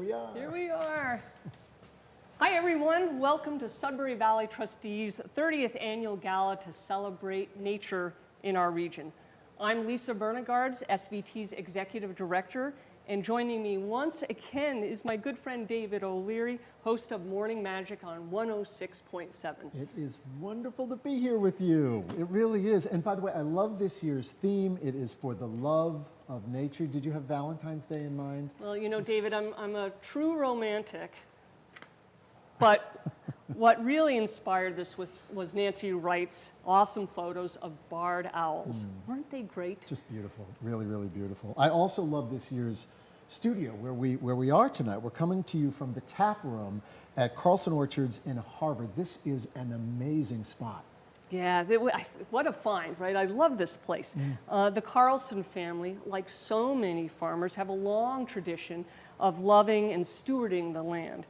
we are. Here we are. Hi, everyone. Welcome to Sudbury Valley Trustees' 30th Annual Gala to celebrate nature in our region. I'm Lisa Vernegaard, SVT's Executive Director, and joining me once again is my good friend David O'Leary, host of Morning Magic on 106.7. It is wonderful to be here with you. It really is. And by the way, I love this year's theme. It is for the love of nature. Did you have Valentine's Day in mind? Well, you know, David, I'm a true romantic, but what really inspired this was Nancy Wright's awesome photos of barred owls. Weren't they great? Just beautiful. Really, really beautiful. I also love this year's studio where we are tonight. We're coming to you from the tap room at Carlson Orchards in Harvard. This is an amazing spot. Yeah, what a find, right? I love this place. The Carlson family, like so many farmers, have a long tradition of loving and stewarding the land.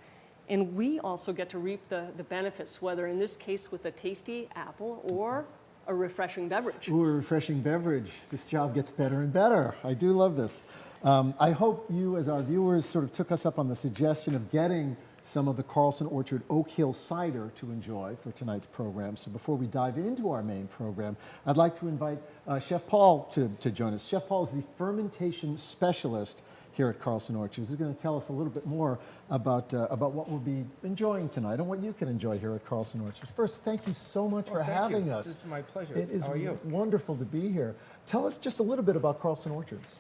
And we also get to reap the benefits, whether in this case with a tasty apple or a refreshing beverage. Ooh, a refreshing beverage. This job gets better and better. I do love this. I hope you, as our viewers, sort of took us up on the suggestion of getting some of the Carlson Orchard Oak Hill cider to enjoy for tonight's program. So before we dive into our main program, I'd like to invite Chef Paul to join us. Chef Paul is the fermentation specialist here at Carlson Orchards. He's going to tell us a little bit more about what we'll be enjoying tonight and what you can enjoy here at Carlson Orchards. First, thank you so much for having us. This is my pleasure. It is How are you? wonderful to be here. Tell us just a little bit about Carlson Orchards.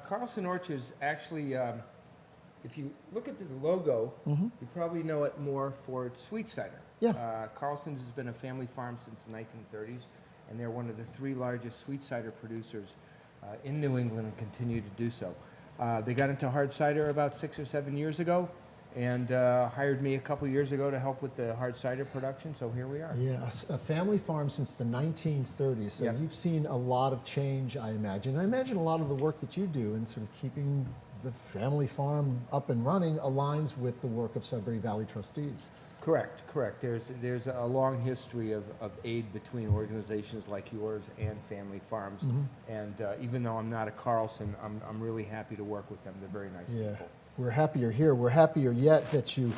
Carlson Orchards, actually, if you look at the logo, you probably know it more for its sweet cider. Yeah. Carlson's has been a family farm since the 1930s, and they're one of the 3 largest sweet cider producers in New England and continue to do so. They got into hard cider about 6 or 7 years ago and hired me a couple years ago to help with the hard cider production, so here we are. Yeah, a family farm since the 1930s, so you've seen a lot of change, I imagine. I imagine a lot of the work that you do in sort of keeping the family farm up and running aligns with the work of Sudbury Valley Trustees. Correct, correct. There's a long history of aid between organizations like yours and family farms. And even though I'm not a Carlson, I'm really happy to work with them. They're very nice people. We're happy you're here. We're happier yet that you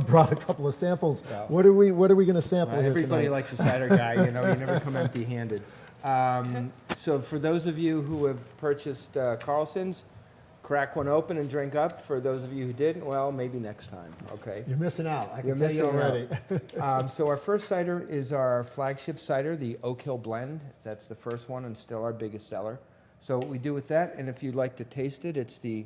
brought a couple of samples. Yeah. What are we going to sample here Everybody tonight? likes a cider guy, you know, you never come empty-handed. So for those of you who have purchased Carlson's, crack one open and drink up. For those of you who didn't, well, maybe next time, okay? You're missing out. I You're can tell you missing already. So our first cider is our flagship cider, the Oak Hill Blend. That's the first one and still our biggest seller. So what we do with that, and if you'd like to taste it, it's the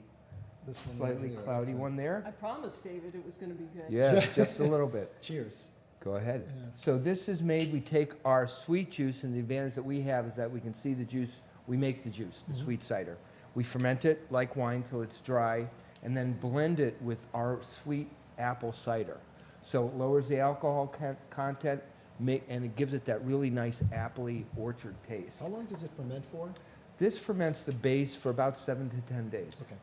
This one slightly right here, cloudy okay. one there. I promised David it was going to be good. Yeah, just a little bit. Cheers. Go ahead. Yeah. So this is made, we take our sweet juice, and the advantage that we have is that we can see the juice. We make the juice, the sweet cider. We ferment it like wine till it's dry, and then blend it with our sweet apple cider. So it lowers the alcohol content, and it gives it that really nice appley orchard taste. How long does it ferment for? This ferments the base for about 7 to 10 days. Okay.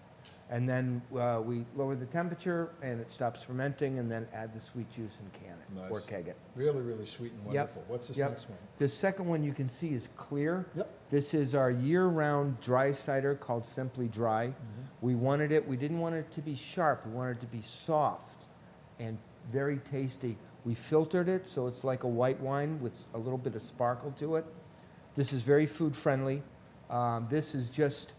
And then we lower the temperature, and it stops fermenting, and then add the sweet juice and can it, or keg it. Really, really sweet and wonderful. What's this next one? The second one you can see is clear. Yep. This is our year-round dry cider called Simply Dry. We didn't want it to be sharp. We wanted it to be soft and very tasty. We filtered it, so it's like a white wine with a little bit of sparkle to it. This is very food-friendly. This is just,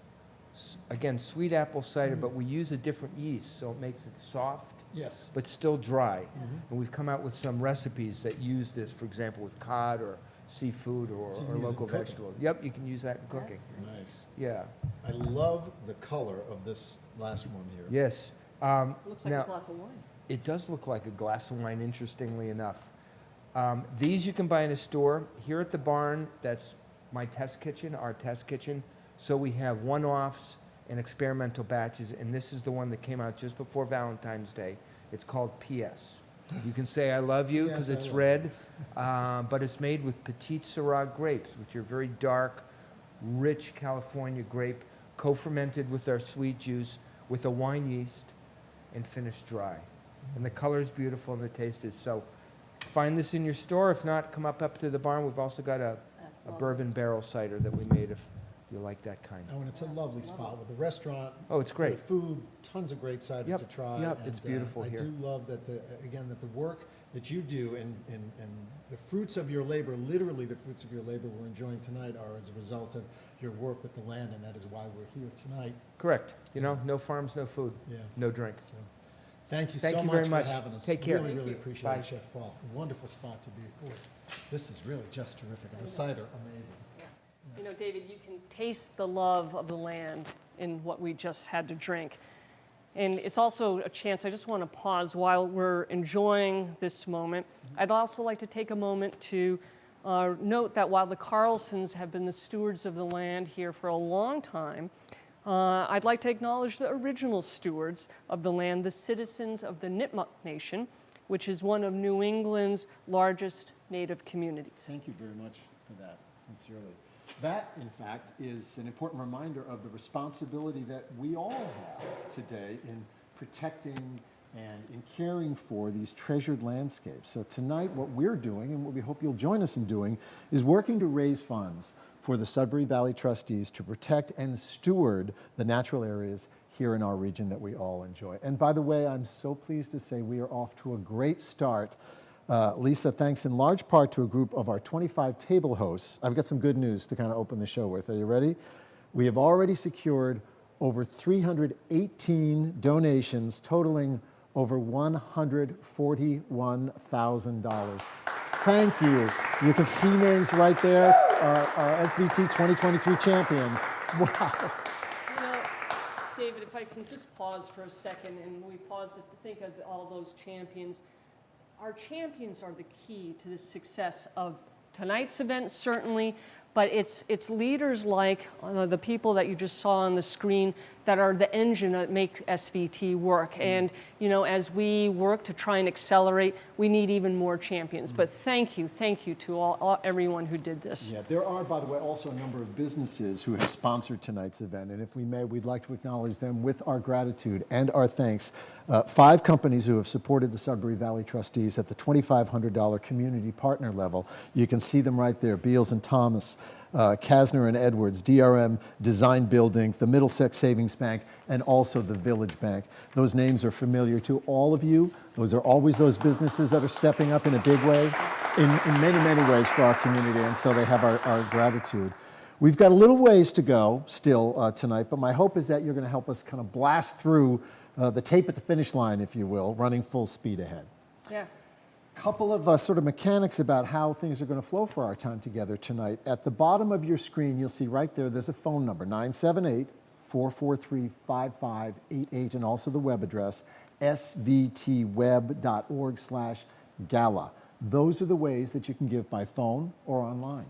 again, sweet apple cider, but we use a different yeast, so it makes it soft, Yes. but still dry. And we've come out with some recipes that use this, for example, with cod or seafood or So you can use it local in cooking. vegetables. Yep, you can use that in cooking. Nice. Yeah. I love the color of this last one here. Yes. Looks like now, a glass of wine. it does look like a glass of wine, interestingly enough. These you can buy in a store. Here at the barn, that's my test kitchen, our test kitchen. So we have one-offs and experimental batches, and this is the one that came out just before Valentine's Day. It's called PS. You can say I love you because Yes, I it's will. red, but it's made with Petite Syrah grapes, which are very dark, rich California grape, co-fermented with our sweet juice, with a wine yeast, and finished dry. And the color is beautiful and the taste is. So find this in your store. If not, come up to the barn. We've also got a bourbon barrel cider that we made you like that kind. Oh, and it's a lovely spot with the restaurant. Oh, it's great. The food, tons of great cider Yep, to try. yep, and, it's beautiful I here. do love that the work that you do and the fruits of your labor, literally the fruits of your labor we're enjoying tonight are as a result of your work with the land, and that is why we're here tonight. Correct. You know, no farms, no food, Yeah. no drink. So, thank you Thank so you very much much. for having us. Take care. Really, Thank really you. appreciate Bye. it, Chef Paul. Wonderful spot to be. Boy, this is really just terrific. And the cider, amazing. You know, David, you can taste the love of the land in what we just had to drink. And it's also a chance, I just want to pause while we're enjoying this moment. I'd also like to take a moment to note that while the Carlsons have been the stewards of the land here for a long time, I'd like to acknowledge the original stewards of the land, the citizens of the Nipmuc Nation, which is one of New England's largest Native communities. Thank you very much for that, sincerely. That, in fact, is an important reminder of the responsibility that we all have today in protecting and in caring for these treasured landscapes. So tonight, what we're doing, and what we hope you'll join us in doing, is working to raise funds for the Sudbury Valley trustees to protect and steward the natural areas here in our region that we all enjoy. And by the way, I'm so pleased to say we are off to a great start. Lisa, thanks in large part to a group of our 25 table hosts. I've got some good news to kind of open the show with. Are you ready? We have already secured over 318 donations totaling over $141,000. Thank you. You can see names right there, our SVT 2023 champions. Wow. You know, David, if I can just pause for a second, and we pause to think of all those champions. Our champions are the key to the success of tonight's event, certainly, but it's leaders like the people that you just saw on the screen that are the engine that makes SVT work. And, you know, as we work to try and accelerate, we need even more champions. But thank you to everyone who did this. Yeah, there are, by the way, also a number of businesses who have sponsored tonight's event, and if we may, we'd like to acknowledge them with our gratitude and our thanks. 5 companies who have supported the Sudbury Valley trustees at the $2,500 community partner level. You can see them right there: Beals and Thomas, Kasner and Edwards, DRM Design Building, the Middlesex Savings Bank, and also the Village Bank. Those names are familiar to all of you. Those are always those businesses that are stepping up in a big way, in many, many ways for our community, and so they have our gratitude. We've got a little ways to go still tonight, but my hope is that you're going to help us kind of blast through the tape at the finish line, if you will, running full speed ahead. Yeah. Couple of sort of mechanics about how things are going to flow for our time together tonight. At the bottom of your screen, you'll see right there, there's a phone number, 978-443-5588, and also the web address, svtweb.org/gala. Those are the ways that you can give by phone or online.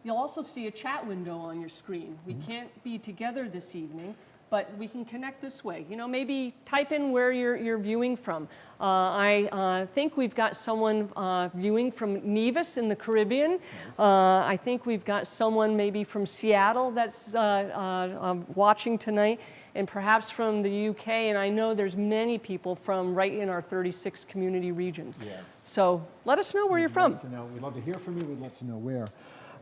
You'll also see a chat window on your screen. We can't be together this evening, but we can connect this way. You know, maybe type in where you're viewing from. I think we've got someone viewing from Nevis in the Caribbean. Nice. I think we've got someone maybe from Seattle that's watching tonight, and perhaps from the UK. And I know there's many people from right in our 36 community region. Yeah. So let us know where you're from. We'd love to hear from you. We'd love to know where.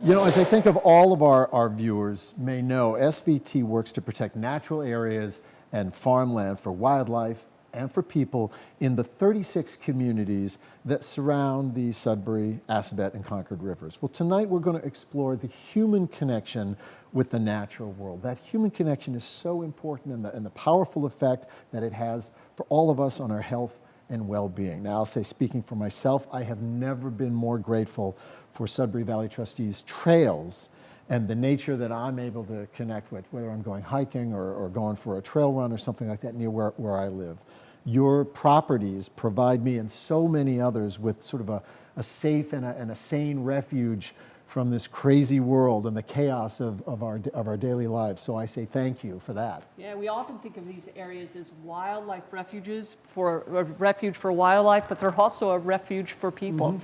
You know, as I think of all of our viewers may know, SVT works to protect natural areas and farmland for wildlife and for people in the 36 communities that surround the Sudbury, Assabet, and Concord rivers. Well, tonight we're going to explore the human connection with the natural world. That human connection is so important, and the powerful effect that it has for all of us on our health and well-being. Now, I'll say, speaking for myself, I have never been more grateful for Sudbury Valley Trustees trails and the nature that I'm able to connect with, whether I'm going hiking or going for a trail run or something like that near where I live. Your properties provide me and so many others with sort of a safe and a sane refuge from this crazy world and the chaos of our daily lives. So I say thank you for that. Yeah, we often think of these areas as wildlife refuges, for a refuge for wildlife, but they're also a refuge for people.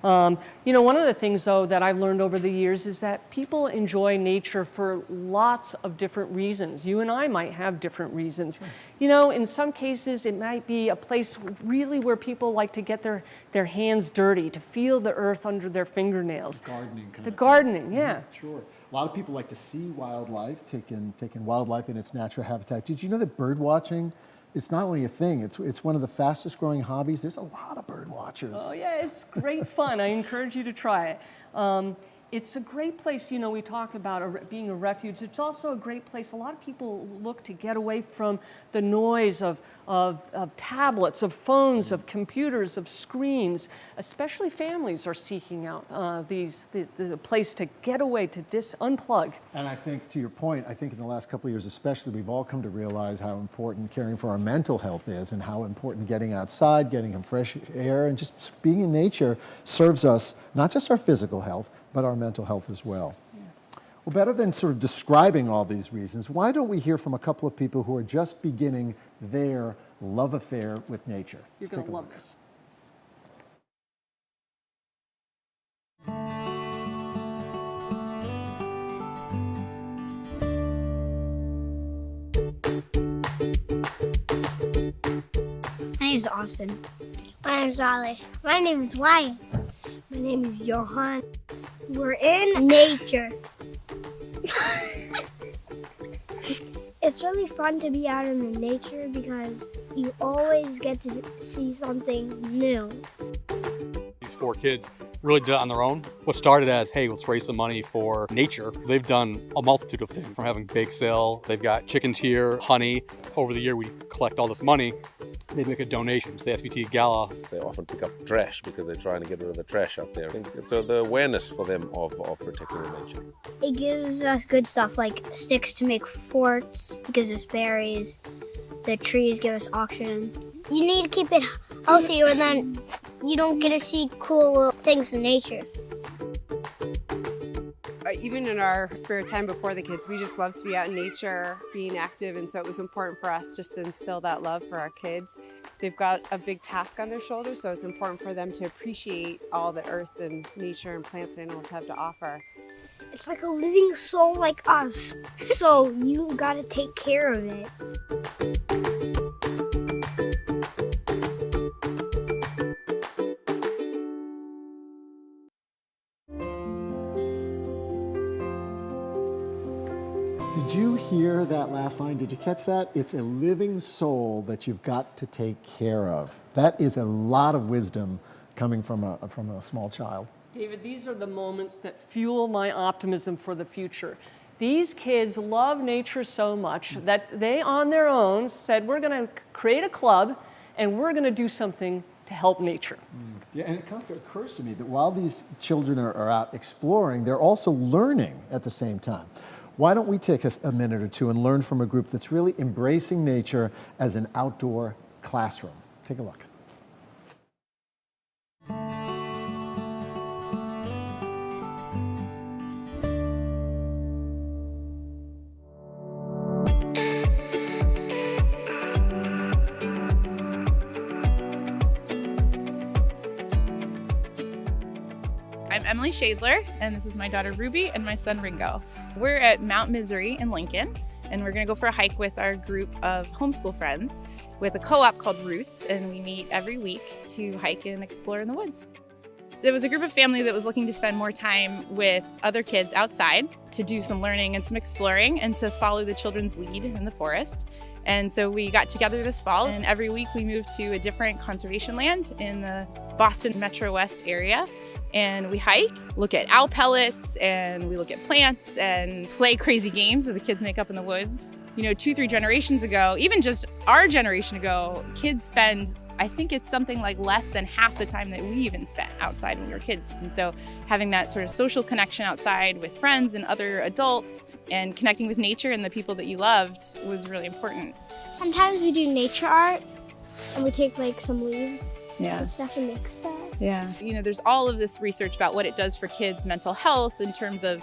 You know, one of the things, though, that I've learned over the years is that people enjoy nature for lots of different reasons. You and I might have different reasons. You know, in some cases, it might be a place really where people like to get their hands dirty, to feel the earth under their fingernails. Gardening kind The of gardening, yeah. Sure. A lot of people like to see wildlife, taking wildlife in its natural habitat. Did you know that bird watching, it's not only a thing, it's one of the fastest growing hobbies. There's a lot of bird watchers. Oh yeah, it's great fun. I encourage you to try it. It's a great place, you know, we talk about being a refuge. It's also a great place. A lot of people look to get away from the noise of tablets, of phones, of computers, of screens. Especially families are seeking out the place to get away, to unplug. And I think, to your point, I think in the last couple of years especially, we've all come to realize how important caring for our mental health is, and how important getting outside, getting in fresh air, and just being in nature serves us, not just our physical health, but our mental health as well. Yeah. Well, better than sort of describing all these reasons, why don't we hear from a couple of people who are just beginning their love affair with nature? You're going to love this. My name is Austin. My name is Ollie. My name is Wyatt. My name is Johan. We're in nature. It's really fun to be out in the nature because you always get to see something new. These 4 kids really did it on their own. What started as, hey, let's raise some money for nature, they've done a multitude of things, from having bake sale, they've got chickens here, honey. Over the year, we collect all this money. They make a donation to the SVT Gala. They often pick up trash because they're trying to get rid of the trash out there. So the awareness for them of protecting the nature. It gives us good stuff like sticks to make forts, it gives us berries, the trees give us oxygen. You need to keep it healthy or then you don't get to see cool things in nature. Even in our spare time before the kids, we just love to be out in nature, being active, and so it was important for us just to instill that love for our kids. They've got a big task on their shoulders, so it's important for them to appreciate all the earth and nature and plants and animals have to offer. It's like a living soul like us, so you gotta take care of it. Did you hear that last line? Did you catch that? It's a living soul that you've got to take care of. That is a lot of wisdom coming from a small child. David, these are the moments that fuel my optimism for the future. These kids love nature so much that they, on their own, said, we're going to create a club and we're going to do something to help nature. Yeah, and it kind of occurs to me that while these children are out exploring, they're also learning at the same time. Why don't we take a minute or two and learn from a group that's really embracing nature as an outdoor classroom? Take a look. I'm Emily Shadler, and this is my daughter Ruby and my son Ringo. We're at Mount Misery in Lincoln, and we're gonna go for a hike with our group of homeschool friends with a co-op called Roots, and we meet every week to hike and explore in the woods. There was a group of family that was looking to spend more time with other kids outside to do some learning and some exploring and to follow the children's lead in the forest. And so we got together this fall, and every week we moved to a different conservation land in the Boston Metro West area. And we hike, look at owl pellets, and we look at plants and play crazy games that the kids make up in the woods. You know, 2-3 generations ago, even just our generation ago, kids spend, I think it's something like less than half the time that we even spent outside when we were kids. And so having that sort of social connection outside with friends and other adults and connecting with nature and the people that you loved was really important. Sometimes we do nature art and we take like some leaves Yeah. and stuff and make stuff. Yeah. You know, there's all of this research about what it does for kids' mental health in terms of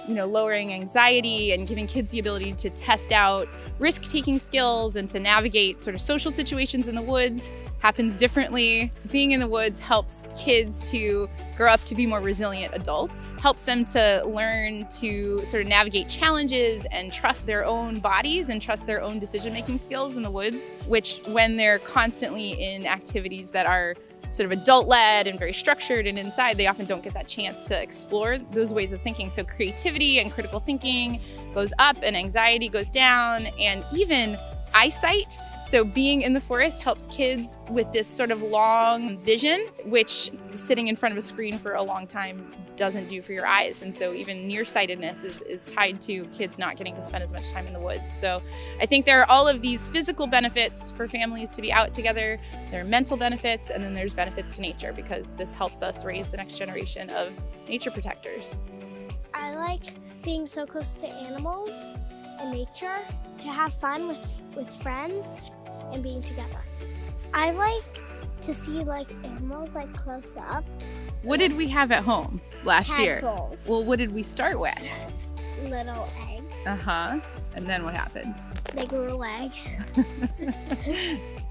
lowering anxiety and giving kids the ability to test out risk-taking skills and to navigate sort of social situations in the woods happens differently. Being in the woods helps kids to grow up to be more resilient adults, helps them to learn to sort of navigate challenges and trust their own bodies and trust their own decision-making skills in the woods, which when they're constantly in activities that are sort of adult-led and very structured and inside, they often don't get that chance to explore those ways of thinking. So creativity and critical thinking goes up and anxiety goes down, and even eyesight. So being in the forest helps kids with this sort of long vision, which sitting in front of a screen for a long time doesn't do for your eyes. And so even nearsightedness is tied to kids not getting to spend as much time in the woods. So I think there are all of these physical benefits for families to be out together. There are mental benefits, and then there's benefits to nature, because this helps us raise the next generation of nature protectors. I like being so close to animals and nature, to have fun with friends and being together. I like to see animals close up. What did we have at home last year? Tadpoles. Well, what did we start with? Little eggs. Uh-huh. And then what happened? They grew legs.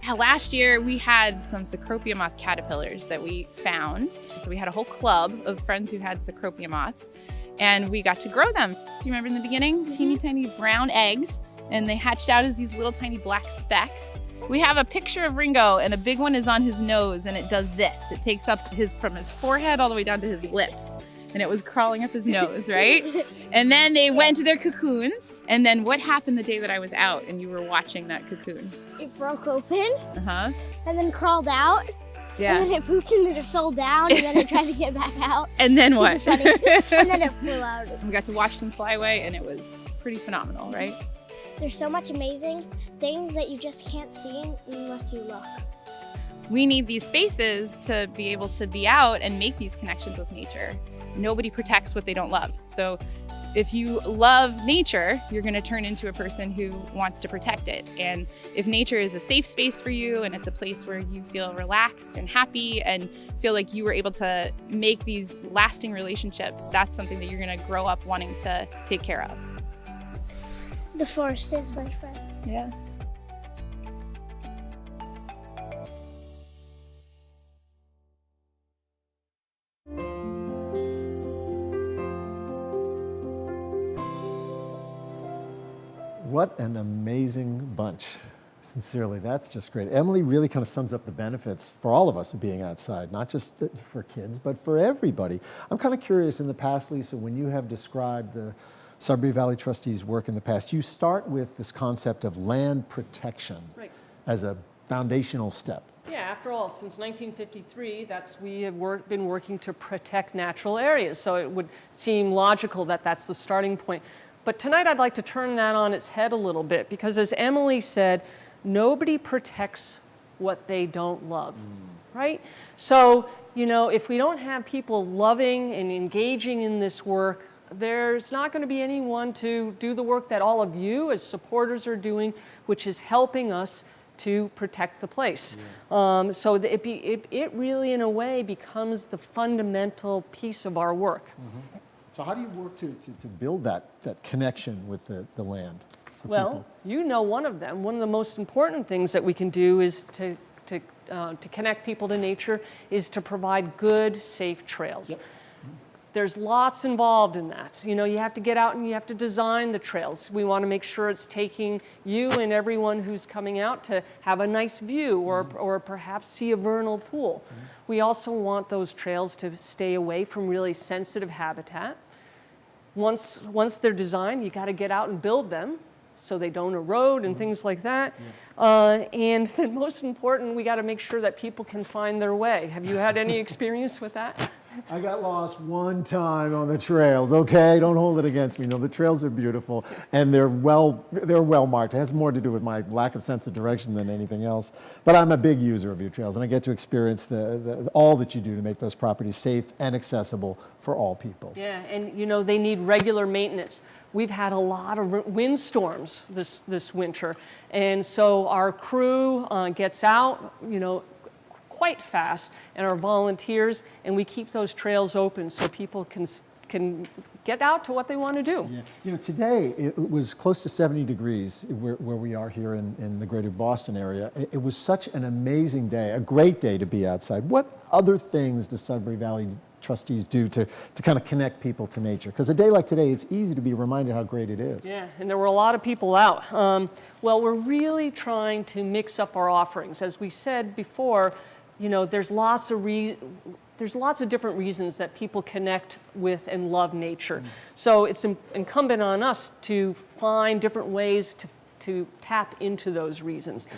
Last year we had some cecropia moth caterpillars that we found. So we had a whole club of friends who had cecropia moths, and we got to grow them. Do you remember in the beginning? Teeny tiny brown eggs, and they hatched out as these little tiny black specks. We have a picture of Ringo, and a big one is on his nose, and it does this. It takes up from his forehead all the way down to his lips, and it was crawling up his nose, right? And then they went to their cocoons, and then what happened the day that I was out and you were watching that cocoon? It broke open. Uh-huh. And then crawled out. Yeah. And then it pooped, and then it fell down, and then it tried to get back out. And then what? And then it flew out. We got to watch them fly away, and it was pretty phenomenal, right? There's so much amazing things that you just can't see unless you look. We need these spaces to be able to be out and make these connections with nature. Nobody protects what they don't love. So if you love nature, you're going to turn into a person who wants to protect it. And if nature is a safe space for you, and it's a place where you feel relaxed and happy and feel like you were able to make these lasting relationships, that's something that you're going to grow up wanting to take care of. The forest is my friend. Yeah. What an amazing bunch. Sincerely, that's just great. Emily really kind of sums up the benefits for all of us of being outside, not just for kids, but for everybody. I'm kind of curious, in the past, Lisa, when you have described the Sudbury Valley Trustees' work in the past, you start with this concept of land protection as a foundational step. Yeah, after all, since 1953, we have been working to protect natural areas. So it would seem logical that that's the starting point. But tonight I'd like to turn that on its head a little bit, because as Emily said, nobody protects what they don't love, right? So, if we don't have people loving and engaging in this work, there's not going to be anyone to do the work that all of you as supporters are doing, which is helping us to protect the place. So it really, in a way, becomes the fundamental piece of our work. So how do you work to build that connection with the land for Well, people? one of them. One of the most important things that we can do is to connect people to nature is to provide good, safe trails. Yep. There's lots involved in that. You have to get out and you have to design the trails. We want to make sure it's taking you and everyone who's coming out to have a nice view or perhaps see a vernal pool. We also want those trails to stay away from really sensitive habitat. Once they're designed, you got to get out and build them so they don't erode and things like that. And then most important, we got to make sure that people can find their way. Have you had any experience with that? I got lost one time on the trails, okay? Don't hold it against me. No, the trails are beautiful, and they're well marked. It has more to do with my lack of sense of direction than anything else. But I'm a big user of your trails, and I get to experience all that you do to make those properties safe and accessible for all people. Yeah, and they need regular maintenance. We've had a lot of windstorms this winter, and so our crew gets out, quite fast, and our volunteers, and we keep those trails open so people can get out to what they want to do. Yeah. You know, today it was close to 70 degrees where we are here in the greater Boston area. It was such an amazing day, a great day to be outside. What other things do Sudbury Valley trustees do to kind of connect people to nature? Because a day like today, it's easy to be reminded how great it is. Yeah, and there were a lot of people out. Well, we're really trying to mix up our offerings. As we said before, you know, there's lots of different reasons that people connect with and love nature. So it's incumbent on us to find different ways to tap into those reasons.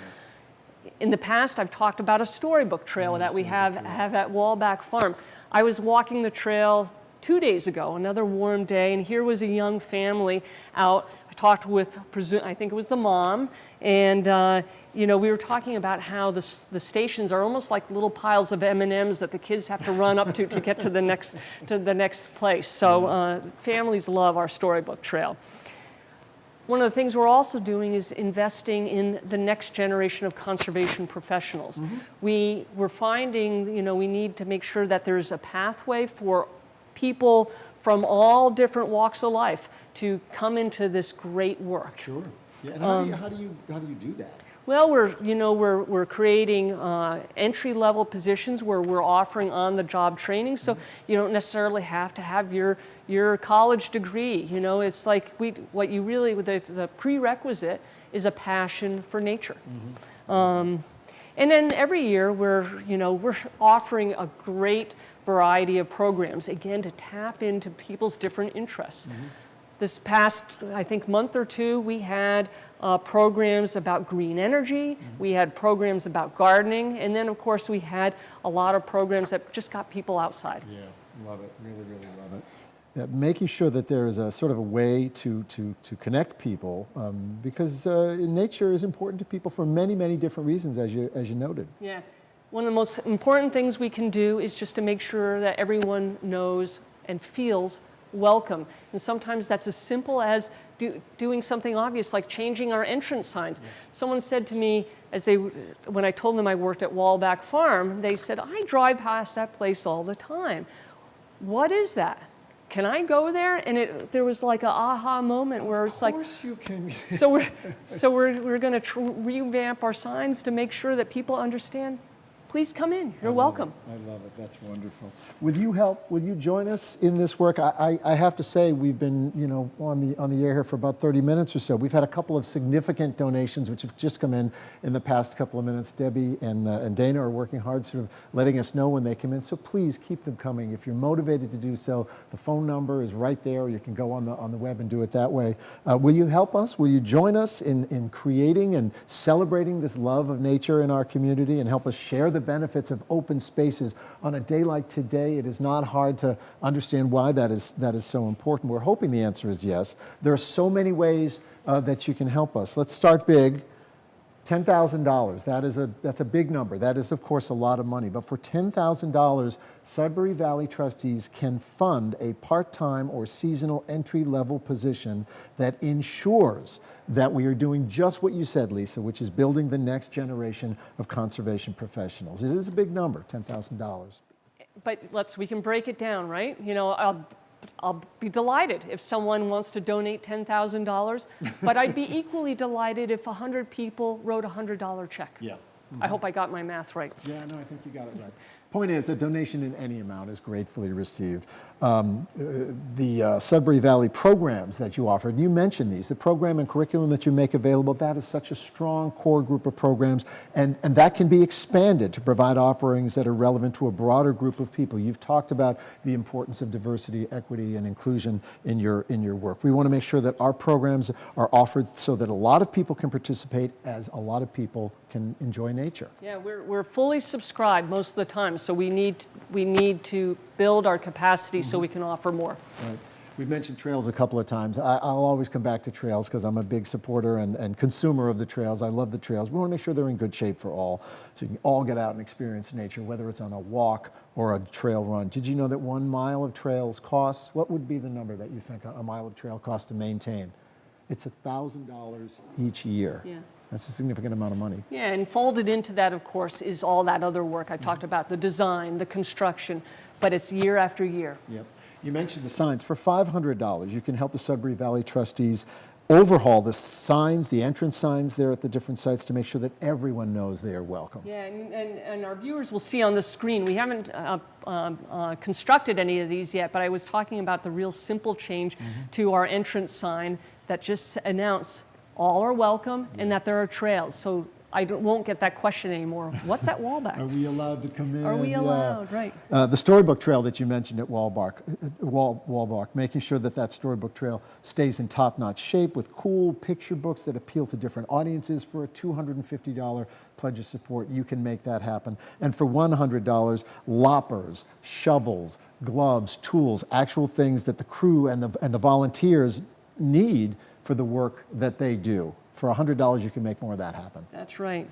In the past, I've talked about a storybook trail that we have at Wallback Farm. I was walking the trail 2 days ago, another warm day, and here was a young family out. I talked with, I think it was the mom, and you know, we were talking about how the stations are almost like little piles of M&Ms that the kids have to run up to get to the next place. So families love our storybook trail. One of the things we're also doing is investing in the next generation of conservation professionals. We're finding, you know, we need to make sure that there's a pathway for people from all different walks of life to come into this great work. Sure. Yeah. And how do you do that? Well, we're creating entry-level positions where we're offering on-the-job training, so you don't necessarily have to have your college degree. You know, it's like the prerequisite is a passion for nature. And then every year we're offering a great variety of programs, again, to tap into people's different interests. This past, I think, month or two, we had programs about green energy, we had programs about gardening, and then, of course, we had a lot of programs that just got people outside. Yeah, love it, really, really love it. Yeah, making sure that there is a sort of a way to connect people, because nature is important to people for many, many different reasons, as you noted. Yeah, one of the most important things we can do is just to make sure that everyone knows and feels welcome. And sometimes that's as simple as doing something obvious like changing our entrance signs. Someone said to me, when I told them I worked at Wallback Farm, they said, I drive past that place all the time. What is that? Can I go there? And there was like an aha moment where it's like, of course you can. so we're going to revamp our signs to make sure that people understand. Please come in. You're welcome. I love it. That's wonderful. Will you help? Will you join us in this work? I have to say we've been on the air here for about 30 minutes or so. We've had a couple of significant donations which have just come in the past couple of minutes. Debbie and Dana are working hard, sort of letting us know when they come in. So please keep them coming. If you're motivated to do so, the phone number is right there. You can go on the web and do it that way. Will you help us? Will you join us in creating and celebrating this love of nature in our community and help us share the benefits of open spaces on a day like today? It is not hard to understand why that is so important. We're hoping the answer is yes. There are so many ways that you can help us. Let's start big. $10,000. That's a big number. That is, of course, a lot of money. But for $10,000, Sudbury Valley trustees can fund a part-time or seasonal entry-level position that ensures that we are doing just what you said, Lisa, which is building the next generation of conservation professionals. It is a big number, $10,000. But we can break it down, right? You know, I'll be delighted if someone wants to donate $10,000, but I'd be equally delighted if 100 people wrote a $100 check. Yeah. I hope I got my math right. Yeah, no, I think you got it right. Point is, a donation in any amount is gratefully received. The Sudbury Valley programs that you offered, you mentioned these, the program and curriculum that you make available, that is such a strong core group of programs, and that can be expanded to provide offerings that are relevant to a broader group of people. You've talked about the importance of diversity, equity, and inclusion in your work. We want to make sure that our programs are offered so that a lot of people can participate, as a lot of people can enjoy nature. Yeah, we're fully subscribed most of the time, so we need to build our capacity so we can offer more. Right. We've mentioned trails a couple of times. I'll always come back to trails because I'm a big supporter and consumer of the trails. I love the trails. We want to make sure they're in good shape for all, so you can all get out and experience nature, whether it's on a walk or a trail run. Did you know that 1 mile of trails costs, what would be the number that you think a mile of trail costs to maintain? It's $1,000 each year. Yeah. That's a significant amount of money. Yeah, and folded into that, of course, is all that other work I talked about, the design, the construction, but it's year after year. Yep. You mentioned the signs. For $500, you can help the Sudbury Valley trustees overhaul the signs, the entrance signs there at the different sites to make sure that everyone knows they are welcome. Yeah, and our viewers will see on the screen, we haven't constructed any of these yet, but I was talking about the real simple change to our entrance sign that just announced all are welcome and that there are trails. So I won't get that question anymore. What's at Walbach? Are we allowed to come in? Are we allowed, right. The storybook trail that you mentioned at Walbach, making sure that that storybook trail stays in top-notch shape with cool picture books that appeal to different audiences. For a $250 pledge of support, you can make that happen. And for $100, loppers, shovels, gloves, tools, actual things that the crew and the volunteers need for the work that they do. For $100, you can make more of that happen. That's right.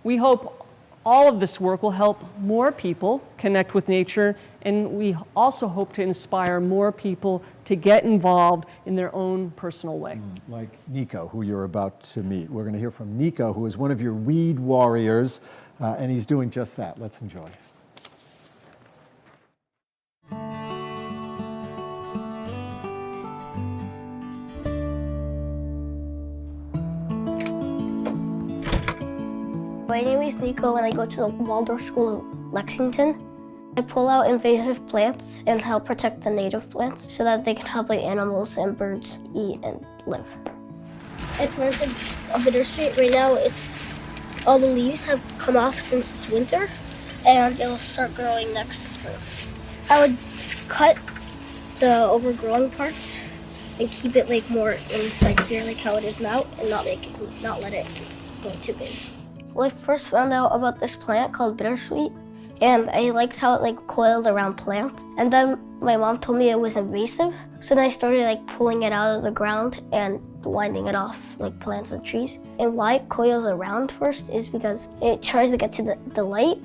We hope all of this work will help more people connect with nature, and we also hope to inspire more people to get involved in their own personal way. Like Nico, who you're about to meet. We're going to hear from Nico, who is one of your weed warriors, and he's doing just that. Let's enjoy. My name is Nico and I go to the Waldorf School of Lexington. I pull out invasive plants and help protect the native plants so that they can help like animals and birds eat and live. I planted a bittersweet. Right now all the leaves have come off since it's winter and it'll start growing next spring. I would cut the overgrown parts and keep it like more inside here like how it is now and not let it go too big. Well, I first found out about this plant called bittersweet, and I liked how it like coiled around plants. And then my mom told me it was invasive, so then I started like pulling it out of the ground and winding it off like plants and trees. And why it coils around first is because it tries to get to the light,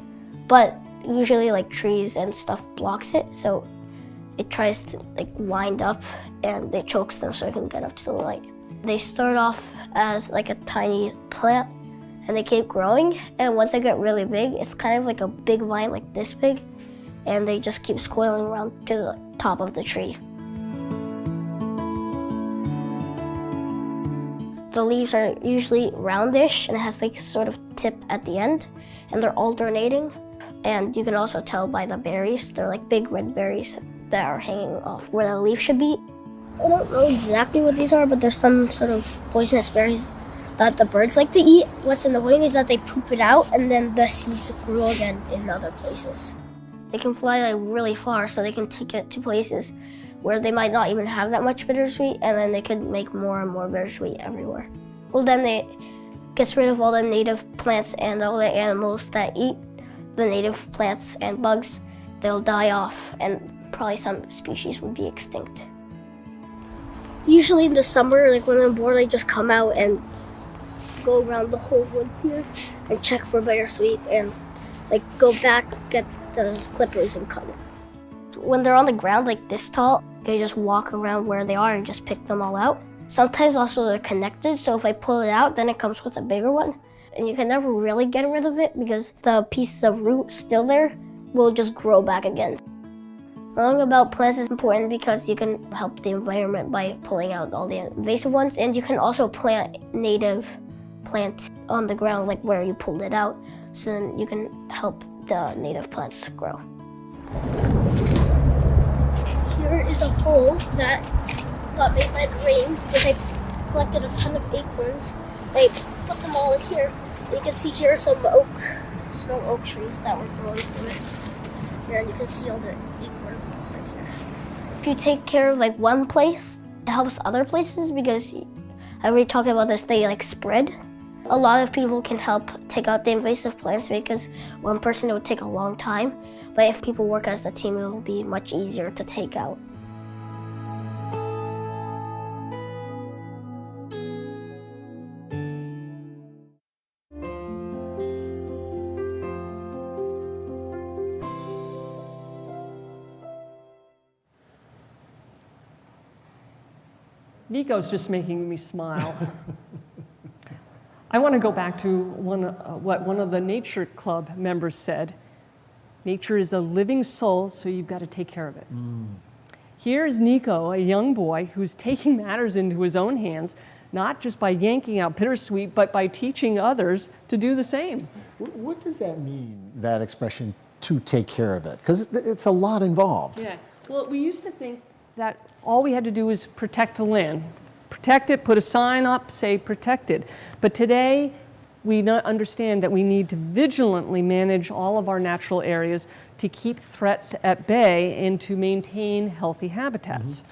but usually like trees and stuff blocks it, so it tries to like wind up and it chokes them so it can get up to the light. They start off as like a tiny plant, and they keep growing, and once they get really big, it's kind of like a big vine like this big, and they just keep coiling around to the top of the tree. The leaves are usually roundish and it has like sort of tip at the end, and they're alternating, and you can also tell by the berries. They're like big red berries that are hanging off where the leaf should be. I don't know exactly what these are, but there's some sort of poisonous berries that the birds like to eat. What's annoying is that they poop it out and then the seeds grow again in other places. They can fly like really far, so they can take it to places where they might not even have that much bittersweet, and then they could make more and more bittersweet everywhere. Well, then it gets rid of all the native plants and all the animals that eat the native plants and bugs. They'll die off, and probably some species would be extinct. Usually in the summer, like when I'm bored, I just come out and go around the whole woods here and check for bittersweet and like go back, get the clippers and cut it. When they're on the ground like this tall, I just walk around where they are and just pick them all out. Sometimes also they're connected, so if I pull it out, then it comes with a bigger one. And you can never really get rid of it because the pieces of root still there will just grow back again. Knowing about plants is important because you can help the environment by pulling out all the invasive ones, and you can also plant native plants on the ground like where you pulled it out, so then you can help the native plants grow. Here is a hole that got made by the rain because I collected a ton of acorns. I put them all in here. You can see here some small oak trees that were growing from it. Here, and you can see all the acorns inside here. If you take care of like one place, it helps other places because I already talked about this, they like spread. A lot of people can help take out the invasive plants because one person it would take a long time, but if people work as a team, it will be much easier to take out. Nico's just making me smile. I want to go back to what one of the Nature Club members said. Nature is a living soul, so you've got to take care of it. Here's Nico, a young boy who's taking matters into his own hands, not just by yanking out bittersweet, but by teaching others to do the same. What does that mean, that expression, to take care of it? Because it's a lot involved. Yeah, well, we used to think that all we had to do was protect the land. Protect it, put a sign up, say protected. But today, we understand that we need to vigilantly manage all of our natural areas to keep threats at bay and to maintain healthy habitats.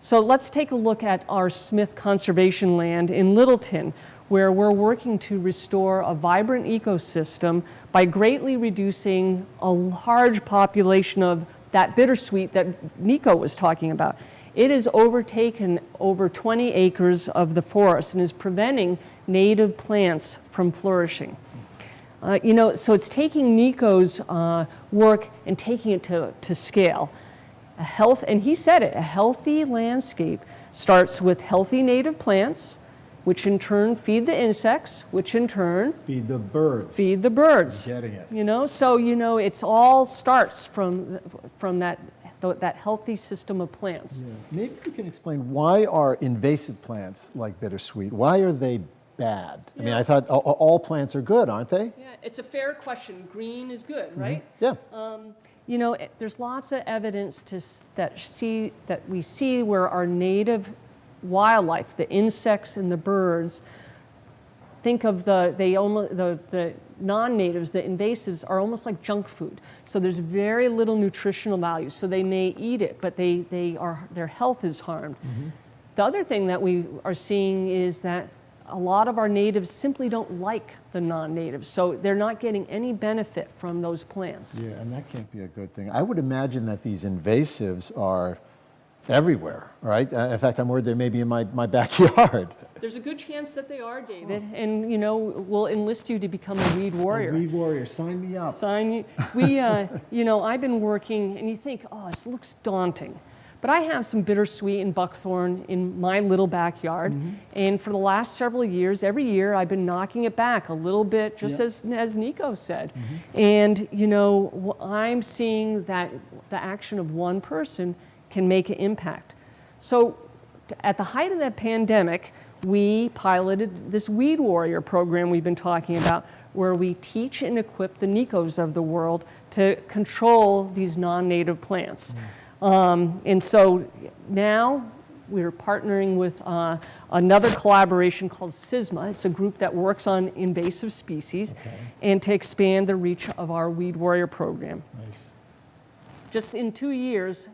So let's take a look at our Smith Conservation Land in Littleton, where we're working to restore a vibrant ecosystem by greatly reducing a large population of that bittersweet that Nico was talking about. It has overtaken over 20 acres of the forest and is preventing native plants from flourishing. So it's taking Nico's work and taking it to scale. And he said it, a healthy landscape starts with healthy native plants, which in turn feed the insects, which in turn Feed the birds. feed the birds. I'm getting it. So it's all starts from that healthy system of plants. Yeah. Maybe you can explain, why are invasive plants like bittersweet, why are they bad? I mean, I thought all plants are good, aren't they? Yeah, it's a fair question. Green is good, right? Yeah. There's lots of evidence that we see where our native wildlife, the insects and the birds, think of the non-natives, the invasives, are almost like junk food. So there's very little nutritional value. So they may eat it, but their health is harmed. The other thing that we are seeing is that a lot of our natives simply don't like the non-natives, so they're not getting any benefit from those plants. Yeah, and that can't be a good thing. I would imagine that these invasives are everywhere, right? In fact, I'm worried they may be in my backyard. There's a good chance that they are, David, and we'll enlist you to become a weed warrior. A weed warrior, sign me up. I've been working, and you think, oh, this looks daunting. But I have some bittersweet and buckthorn in my little backyard, and for the last several years, every year I've been knocking it back a little bit, just as Nico said. And I'm seeing that the action of one person can make an impact. So at the height of that pandemic, we piloted this Weed Warrior program we've been talking about, where we teach and equip the Nicos of the world to control these non-native plants. And so now we're partnering with another collaboration called SISMA. It's a group that works on invasive species, and to expand the reach of our Weed Warrior program. Nice. Just in 2 years,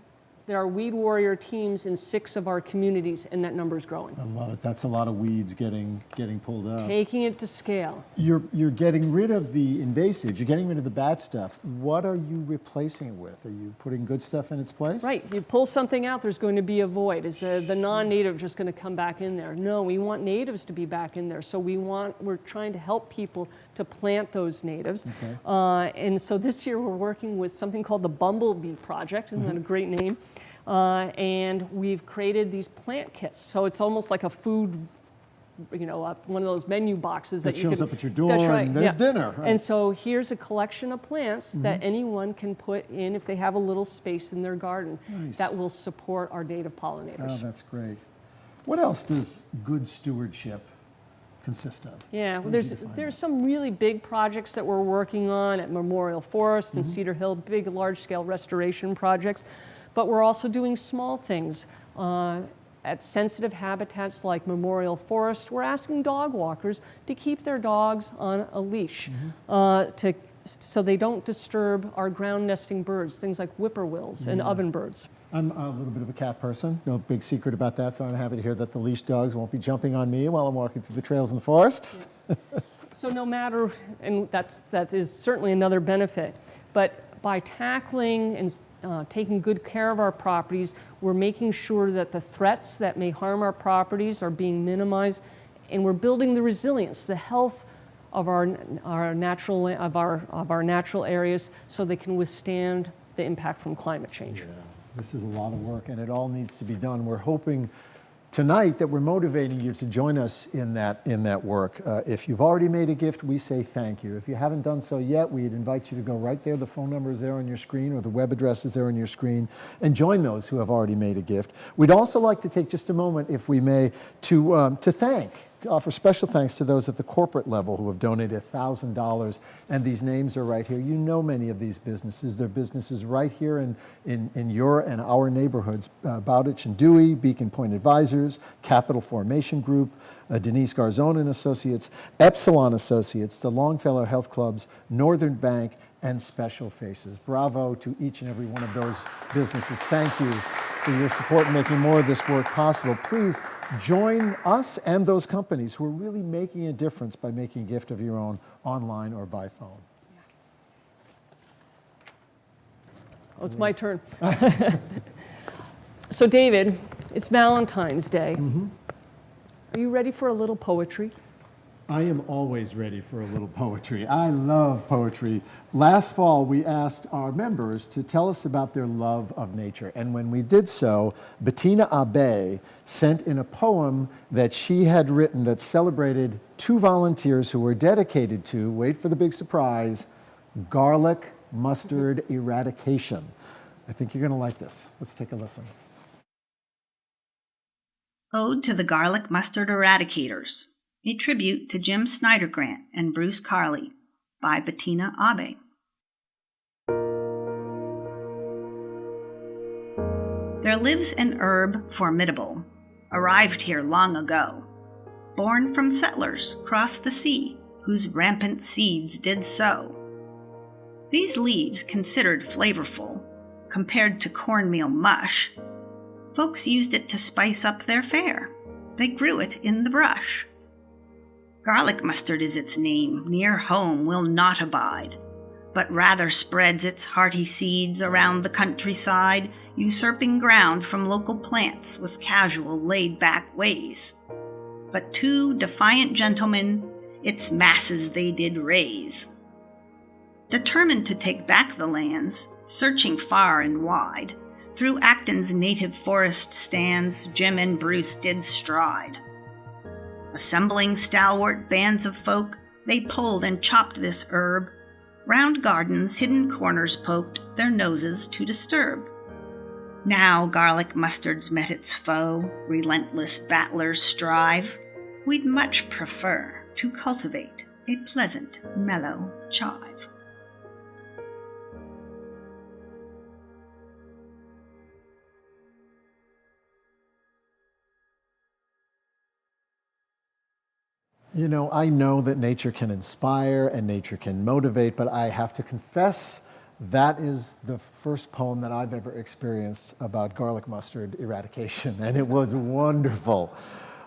there are Weed Warrior teams in 6 of our communities, and that number is growing. I love it. That's a lot of weeds getting pulled out. Taking it to scale. You're getting rid of the invasives. You're getting rid of the bad stuff. What are you replacing it with? Are you putting good stuff in its place? Right. You pull something out, there's going to be a void. Is the non-native just going to come back in there? No, we want natives to be back in there. So we're trying to help people to plant those natives. And so this year we're working with something called the Bumblebee Project. Isn't that a great name? And we've created these plant kits. So it's almost like a food, one of those menu boxes that shows up at your door, and there's dinner. Right. And so here's a collection of plants that anyone can put in if they have a little space in their garden. Nice. That will support our native pollinators. Oh, that's great. What else does good stewardship consist of? Yeah, well, there's some really big projects that we're working on at Memorial Forest and Cedar Hill, big large-scale restoration projects. But we're also doing small things. At sensitive habitats like Memorial Forest, we're asking dog walkers to keep their dogs on a leash so they don't disturb our ground nesting birds, things like whippoorwills and ovenbirds. I'm a little bit of a cat person, no big secret about that, so I'm happy to hear that the leash dogs won't be jumping on me while I'm walking through the trails in the forest. Yeah. So no matter, and that is certainly another benefit, but by tackling and taking good care of our properties, we're making sure that the threats that may harm our properties are being minimized, and we're building the resilience, the health of our natural areas, so they can withstand the impact from climate change. Yeah, this is a lot of work, and it all needs to be done. We're hoping tonight that we're motivating you to join us in that work. If you've already made a gift, we say thank you. If you haven't done so yet, we'd invite you to go right there. The phone number is there on your screen, or the web address is there on your screen, and join those who have already made a gift. We'd also like to take just a moment, if we may, to offer special thanks to those at the corporate level who have donated $1,000, and these names are right here. You know many of these businesses. They're businesses right here in your and our neighborhoods. Bowditch and Dewey, Beacon Point Advisors, Capital Formation Group, Denise Garzone and Associates, Epsilon Associates, the Longfellow Health Clubs, Northern Bank, and Special Faces. Bravo to each and every one of those businesses. Thank you for your support in making more of this work possible. Please join us and those companies who are really making a difference by making a gift of your own online or by phone. Oh, it's my turn. So David, it's Valentine's Day. Are you ready for a little poetry? I am always ready for a little poetry. I love poetry. Last fall, we asked our members to tell us about their love of nature. And when we did so, Bettina Abe sent in a poem that she had written that celebrated two volunteers who were dedicated to, wait for the big surprise, garlic mustard eradication. I think you're going to like this. Let's take a listen. Ode to the Garlic Mustard Eradicators, a tribute to Jim Snyder Grant and Bruce Carley, by Bettina Abe. There lives an herb formidable, arrived here long ago, born from settlers cross the sea, whose rampant seeds did sow. These leaves considered flavorful, compared to cornmeal mush, folks used it to spice up their fare. They grew it in the brush. Garlic mustard is its name, near home will not abide, but rather spreads its hearty seeds around the countryside, usurping ground from local plants with casual, laid-back ways. But two defiant gentlemen, its masses they did raise. Determined to take back the lands, searching far and wide, through Acton's native forest stands Jim and Bruce did stride. Assembling stalwart bands of folk, they pulled and chopped this herb, round gardens hidden corners poked their noses to disturb. Now garlic mustard's met its foe, relentless battlers strive. We'd much prefer to cultivate a pleasant, mellow chive. You know, I know that nature can inspire and nature can motivate, but I have to confess that is the first poem that I've ever experienced about garlic mustard eradication, and it was wonderful.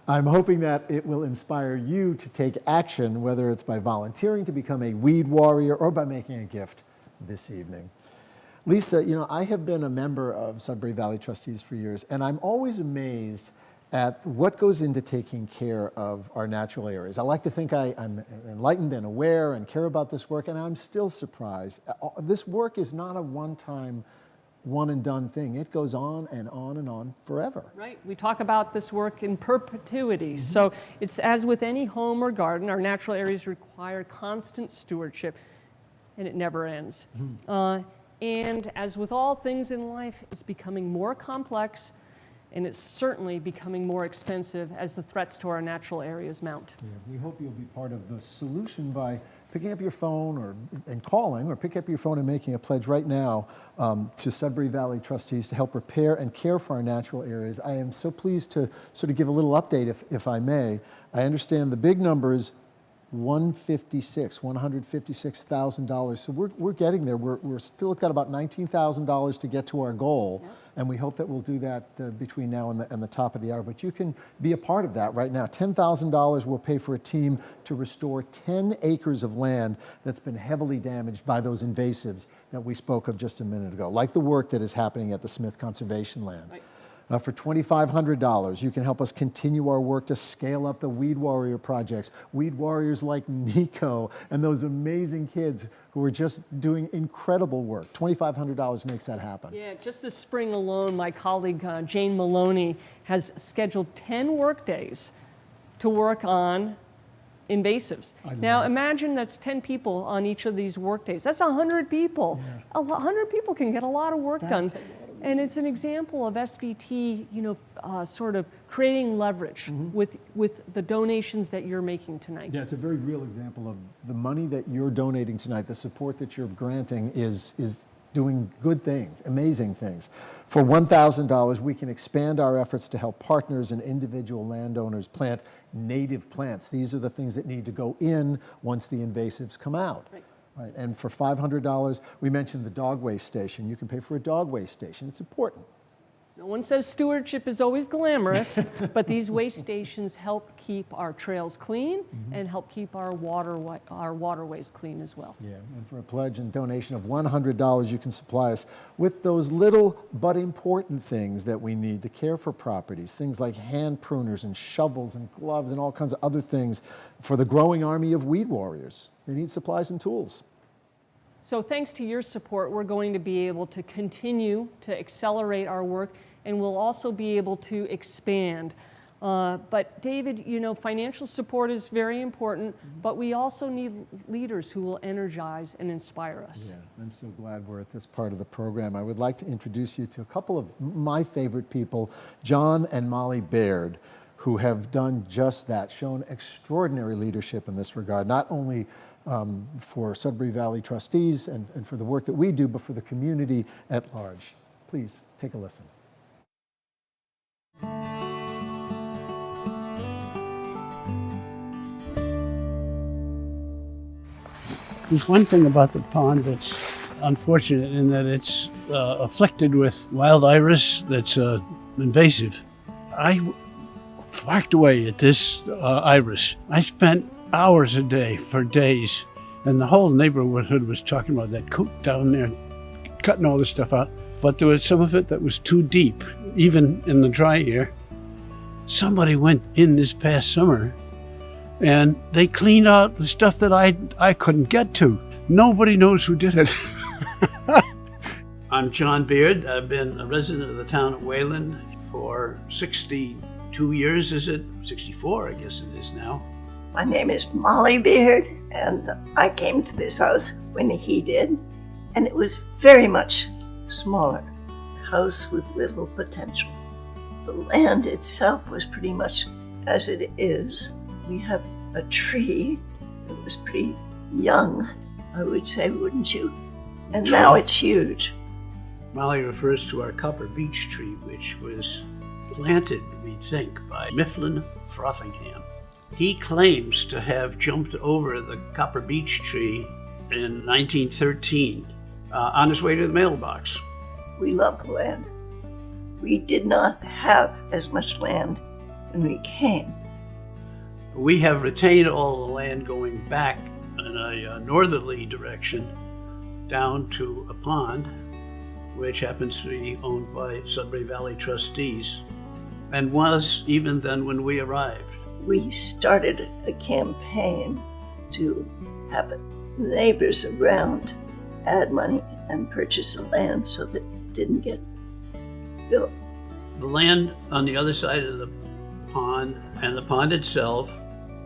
I'm hoping that it will inspire you to take action, whether it's by volunteering to become a weed warrior or by making a gift this evening. Lisa, you know, I have been a member of Sudbury Valley Trustees for years, and I'm always amazed at what goes into taking care of our natural areas. I like to think I'm enlightened and aware and care about this work, and I'm still surprised. This work is not a one-time, one-and-done thing. It goes on and on and on forever. Right. We talk about this work in perpetuity. So it's as with any home or garden, our natural areas require constant stewardship, and it never ends. And as with all things in life, it's becoming more complex, and it's certainly becoming more expensive as the threats to our natural areas mount. Yeah, we hope you'll be part of the solution by picking up your phone and calling, or pick up your phone and making a pledge right now to Sudbury Valley Trustees to help repair and care for our natural areas. I am so pleased to sort of give a little update, if I may. I understand the big number is $156,000. So we're getting there. We're still got about $19,000 to get to our goal, and we hope that we'll do that between now and the top of the hour. But you can be a part of that right now. $10,000 will pay for a team to restore 10 acres of land that's been heavily damaged by those invasives that we spoke of just a minute ago, like the work that is happening at the Smith Conservation Land. Right. For $2,500, you can help us continue our work to scale up the Weed Warrior projects. Weed Warriors like Nico and those amazing kids who are just doing incredible work. $2,500 makes that happen. Yeah, just this spring alone, my colleague Jane Maloney has scheduled 10 work days to work on invasives. Now imagine that's 10 people on each of these work days. That's 100 people. Yeah. 100 people can get a lot of work done. And it's an example of SVT, sort of creating leverage with the donations that you're making tonight. Yeah, it's a very real example of the money that you're donating tonight, the support that you're granting is doing good things, amazing things. For $1,000, we can expand our efforts to help partners and individual landowners plant native plants. These are the things that need to go in once the invasives come out. Right. And for $500, we mentioned the dog waste station. You can pay for a dog waste station. It's important. No one says stewardship is always glamorous, but these waste stations help keep our trails clean and help keep our waterways clean as well. Yeah, and for a pledge and donation of $100, you can supply us with those little but important things that we need to care for properties, things like hand pruners and shovels and gloves and all kinds of other things for the growing army of weed warriors. They need supplies and tools. So thanks to your support, we're going to be able to continue to accelerate our work, and we'll also be able to expand. But David, financial support is very important, but we also need leaders who will energize and inspire us. Yeah, I'm so glad we're at this part of the program. I would like to introduce you to a couple of my favorite people, John and Molly Baird, who have done just that, shown extraordinary leadership in this regard, not only for Sudbury Valley trustees and for the work that we do, but for the community at large. Please take a listen. There's one thing about the pond that's unfortunate in that it's afflicted with wild iris that's invasive. I whacked away at this iris. I spent hours a day for days, and the whole neighborhood was talking about that coot down there, cutting all this stuff out. But there was some of it that was too deep, even in the dry year. Somebody went in this past summer and they cleaned out the stuff that I couldn't get to. Nobody knows who did it. I'm John Beard. I've been a resident of the town of Wayland for 62 years, is it? 64, I guess it is now. My name is Molly Beard, and I came to this house when he did, and it was very much smaller, a house with little potential. The land itself was pretty much as it is. We have a tree that was pretty young, I would say, wouldn't you? And now it's huge. Molly refers to our copper beech tree, which was planted, we think, by Mifflin Frothingham. He claims to have jumped over the copper beech tree in 1913 on his way to the mailbox. We love the land. We did not have as much land when we came. We have retained all the land going back in a northerly direction down to a pond, which happens to be owned by Sudbury Valley trustees, and was even then when we arrived. We started a campaign to have neighbors around add money and purchase the land so that it didn't get built. The land on the other side of the pond and the pond itself,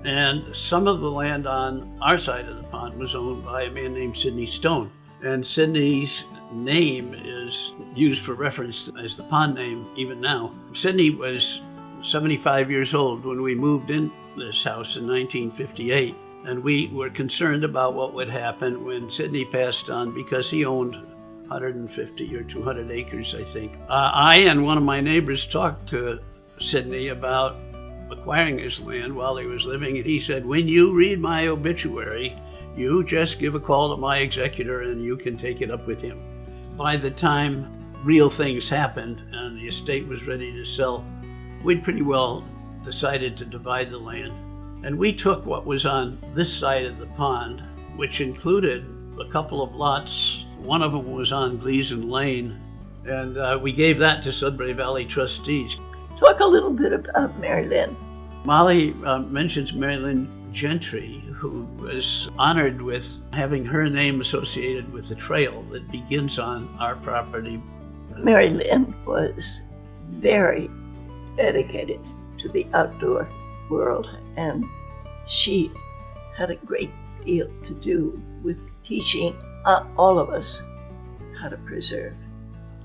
and some of the land on our side of the pond was owned by a man named Sidney Stone. And Sidney's name is used for reference as the pond name even now. Sidney was 75 years old when we moved in this house in 1958, and we were concerned about what would happen when Sidney passed on because he owned 150 or 200 acres, I think. I and one of my neighbors talked to Sidney about acquiring his land while he was living, and he said, when you read my obituary, you just give a call to my executor and you can take it up with him. By the time real things happened and the estate was ready to sell, we'd pretty well decided to divide the land. And we took what was on this side of the pond, which included a couple of lots. One of them was on Gleason Lane, and we gave that to Sudbury Valley trustees. Talk a little bit about Mary Lynn. Molly mentions Mary Lynn Gentry, who was honored with having her name associated with the trail that begins on our property. Mary Lynn was very dedicated to the outdoor world, and she had a great deal to do with teaching all of us how to preserve.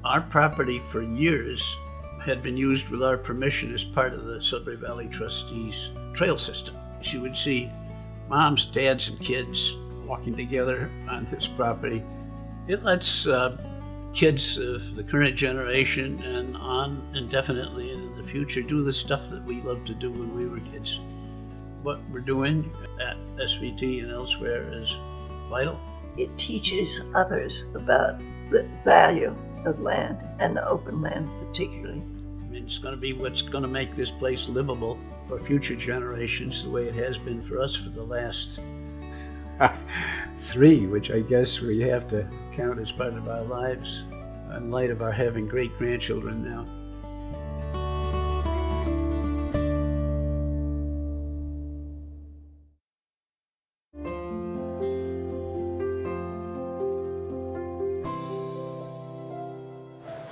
Our property for years had been used with our permission as part of the Sudbury Valley Trustees trail system. You would see moms, dads, and kids walking together on this property. It lets kids of the current generation and on indefinitely into the future do the stuff that we loved to do when we were kids. What we're doing at SVT and elsewhere is vital. It teaches others about the value of land, and the open land particularly. I mean, it's going to be what's going to make this place livable for future generations the way it has been for us for the last 3, which I guess we have to count as part of our lives in light of our having great-grandchildren now.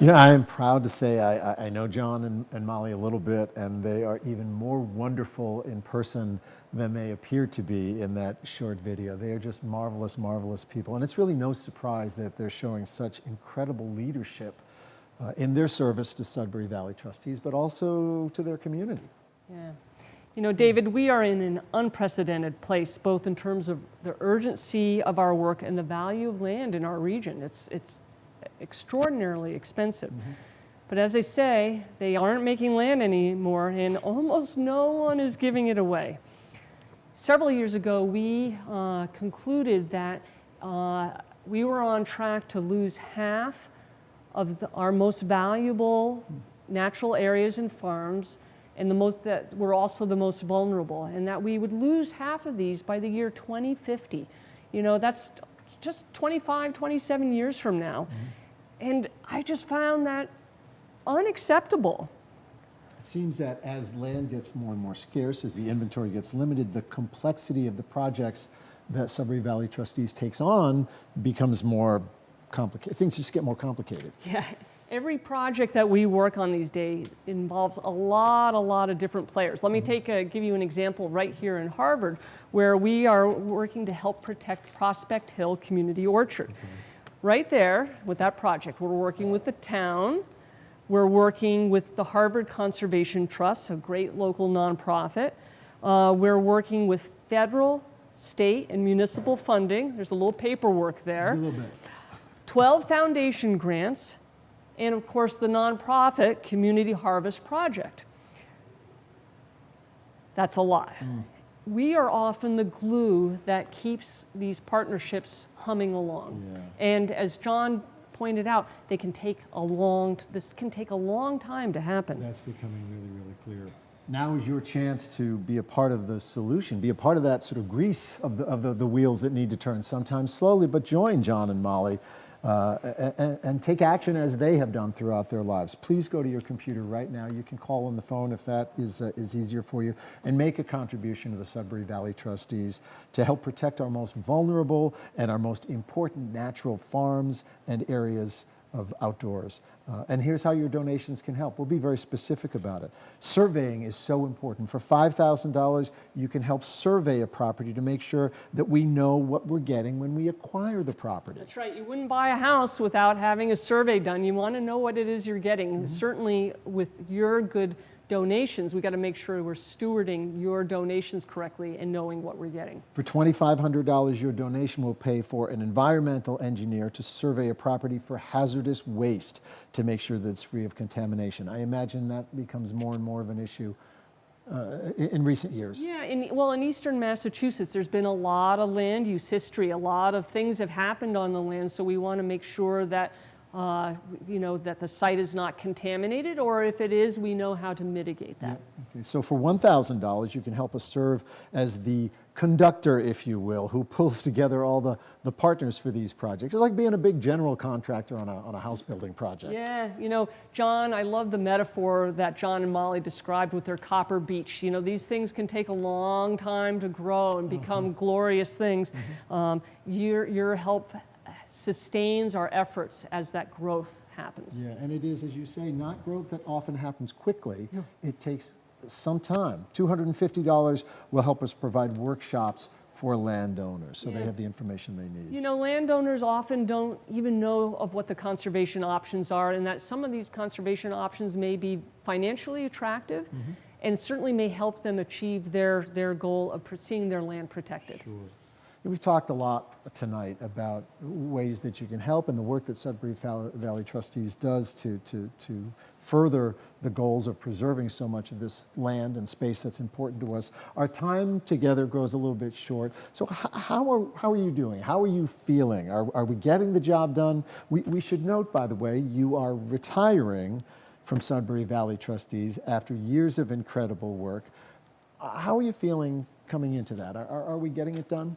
You know, I am proud to say I know John and Molly a little bit, and they are even more wonderful in person than they appear to be in that short video. They are just marvelous, marvelous people. And it's really no surprise that they're showing such incredible leadership in their service to Sudbury Valley trustees, but also to their community. Yeah. You know, David, we are in an unprecedented place, both in terms of the urgency of our work and the value of land in our region. It's extraordinarily expensive. Mm-hmm. But as they say, they aren't making land anymore, and almost no one is giving it away. Several years ago, we concluded that we were on track to lose half of our most valuable natural areas and farms, and that were also the most vulnerable, and that we would lose half of these by the year 2050. You know, that's just 25, 27 years from now. Mm-hmm. And I just found that unacceptable. It seems that as land gets more and more scarce, as the inventory gets limited, the complexity of the projects that Sudbury Valley Trustees takes on becomes more complicated. Things just get more complicated. Yeah, every project that we work on these days involves a lot of different players. Let me give you an example right here in Harvard, where we are working to help protect Prospect Hill Community Orchard. Okay. Right there with that project, we're working with the town, we're working with the Harvard Conservation Trust, a great local nonprofit. We're working with federal, state, and municipal funding. There's a little paperwork there. A little bit. 12 foundation grants, and of course the nonprofit Community Harvest Project. That's a lot. We are often the glue that keeps these partnerships humming along. Yeah. And as John pointed out, this can take a long time to happen. That's becoming really, really clear. Now is your chance to be a part of the solution, be a part of that sort of grease of the wheels that need to turn, sometimes slowly, but join John and Molly and take action as they have done throughout their lives. Please go to your computer right now. You can call on the phone if that is easier for you, and make a contribution to the Sudbury Valley Trustees to help protect our most vulnerable and our most important natural farms and areas of outdoors. And here's how your donations can help. We'll be very specific about it. Surveying is so important. For $5,000, you can help survey a property to make sure that we know what we're getting when we acquire the property. That's right. You wouldn't buy a house without having a survey done. You want to know what it is you're getting. Mm-hmm. Certainly with your good donations, we got to make sure we're stewarding your donations correctly and knowing what we're getting. For $2,500, your donation will pay for an environmental engineer to survey a property for hazardous waste to make sure that it's free of contamination. I imagine that becomes more and more of an issue in recent years. Yeah, in eastern Massachusetts, there's been a lot of land use history. A lot of things have happened on the land, so we want to make sure that you know, that the site is not contaminated, or if it is, we know how to mitigate that. Okay, so for $1,000, you can help us serve as the conductor, if you will, who pulls together all the partners for these projects. It's like being a big general contractor on a house building project. Yeah, you know, John, I love the metaphor that John and Molly described with their copper beech. You know, these things can take a long time to grow and become glorious things. Your help sustains our efforts as that growth happens. Yeah, and it is, as you say, not growth that often happens quickly. It takes some time. $250 will help us provide workshops for landowners, so they have the information they need. You know, landowners often don't even know of what the conservation options are, and that some of these conservation options may be financially attractive and certainly may help them achieve their goal of seeing their land protected. Sure. We've talked a lot tonight about ways that you can help and the work that Sudbury Valley Trustees does to further the goals of preserving so much of this land and space that's important to us. Our time together grows a little bit short. So how are you doing? How are you feeling? Are we getting the job done? We should note, by the way, you are retiring from Sudbury Valley Trustees after years of incredible work. How are you feeling coming into that? Are we getting it done?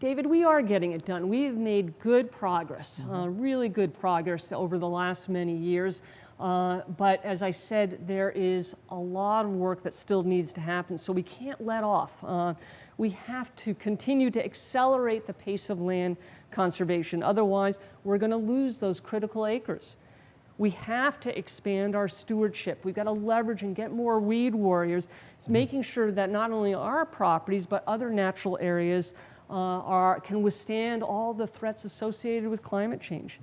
David, we are getting it done. We have made good progress, really good progress over the last many years. But as I said, there is a lot of work that still needs to happen, so we can't let off. We have to continue to accelerate the pace of land conservation. Otherwise, we're going to lose those critical acres. We have to expand our stewardship. We've got to leverage and get more weed warriors. It's making sure that not only our properties, but other natural areas can withstand all the threats associated with climate change.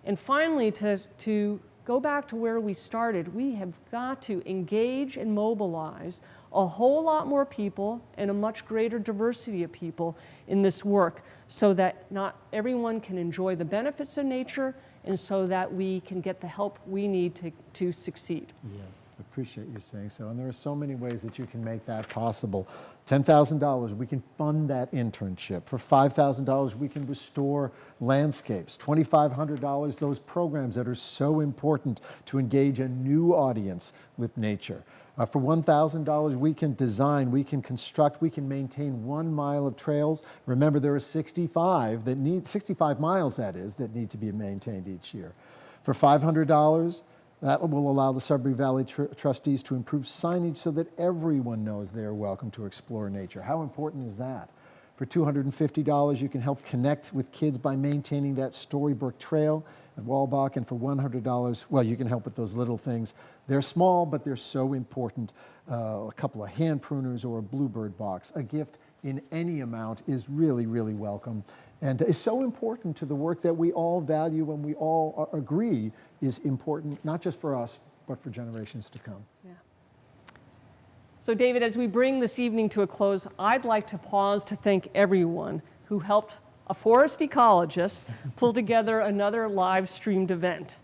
And finally, to go back to where we started, we have got to engage and mobilize a whole lot more people and a much greater diversity of people in this work so that not everyone can enjoy the benefits of nature and so that we can get the help we need to succeed. Yeah, I appreciate you saying so. And there are so many ways that you can make that possible. $10,000, we can fund that internship. For $5,000, we can restore landscapes. $2,500, those programs that are so important to engage a new audience with nature. For $1,000, we can design, we can construct, we can maintain 1 mile of trails. Remember, there are 65 miles, that is, that need to be maintained each year. For $500, that will allow the Sudbury Valley Trustees to improve signage so that everyone knows they are welcome to explore nature. How important is that? For $250, you can help connect with kids by maintaining that Storybook Trail at Walbach. And for $100, well, you can help with those little things. They're small, but they're so important. A couple of hand pruners or a bluebird box. A gift in any amount is really, really welcome. And is so important to the work that we all value and we all agree is important, not just for us, but for generations to come. Yeah. So David, as we bring this evening to a close, I'd like to pause to thank everyone who helped a forest ecologist pull together another live streamed event.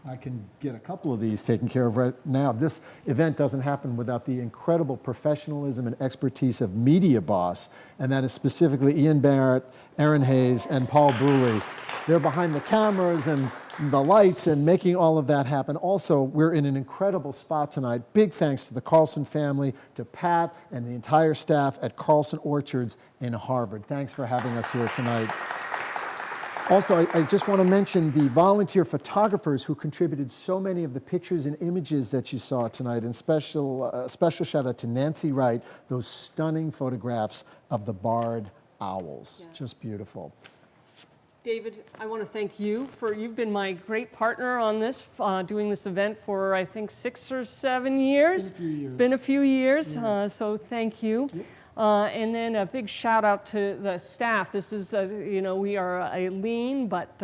I can get a couple of these taken care of right now. This event doesn't happen without the incredible professionalism and expertise of Media Boss, and that is specifically Ian Barrett, Aaron Hayes, and Paul Bruley. They're behind the cameras and the lights and making all of that happen. Also, we're in an incredible spot tonight. Big thanks to the Carlson family, to Pat, and the entire staff at Carlson Orchards in Harvard. Thanks for having us here tonight. Also, I just want to mention the volunteer photographers who contributed so many of the pictures and images that you saw tonight, and special shout out to Nancy Wright, those stunning photographs of the barred owls. Yeah. Just beautiful. David, I want to thank you you've been my great partner on this, doing this event for I think 6 or 7 years. It's been a few years. Yeah. So thank you. Yep. And then a big shout out to the staff. This is, we are a lean but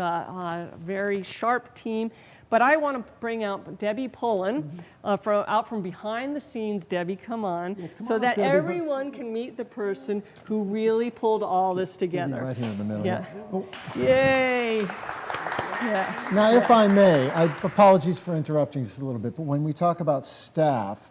very sharp team. But I want to bring out Debbie Pullen, out from behind the scenes. Debbie, come on. Yeah, come on, that Debbie, everyone can meet the person who really pulled all this together. Debbie right here in the middle. Yeah. Oh. Yay. Yeah. Now, if I may, apologies for interrupting just a little bit, but when we talk about staff,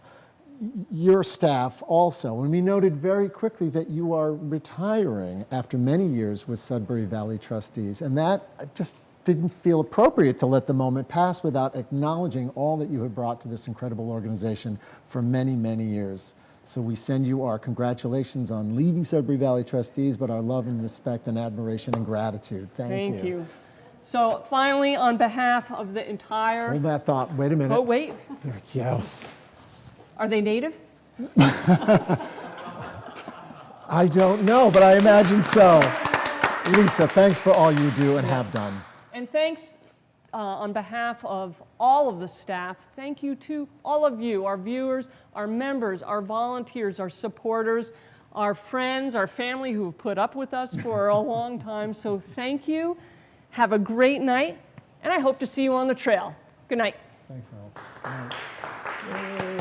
your staff also, and we noted very quickly that you are retiring after many years with Sudbury Valley Trustees, and that just didn't feel appropriate to let the moment pass without acknowledging all that you have brought to this incredible organization for many, many years. So we send you our congratulations on leaving Sudbury Valley Trustees, but our love and respect and admiration and gratitude. Thank you. So finally, on behalf of the entire... Hold that thought. Wait a minute. Oh, wait. There we go. Are they native? I don't know, but I imagine so. Lisa, thanks for all you do and have done. And thanks on behalf of all of the staff. Thank you to all of you, our viewers, our members, our volunteers, our supporters, our friends, our family who have put up with us for a long time. So thank you. Have a great night, and I hope to see you on the trail. Good night. Thanks, Al. Good night.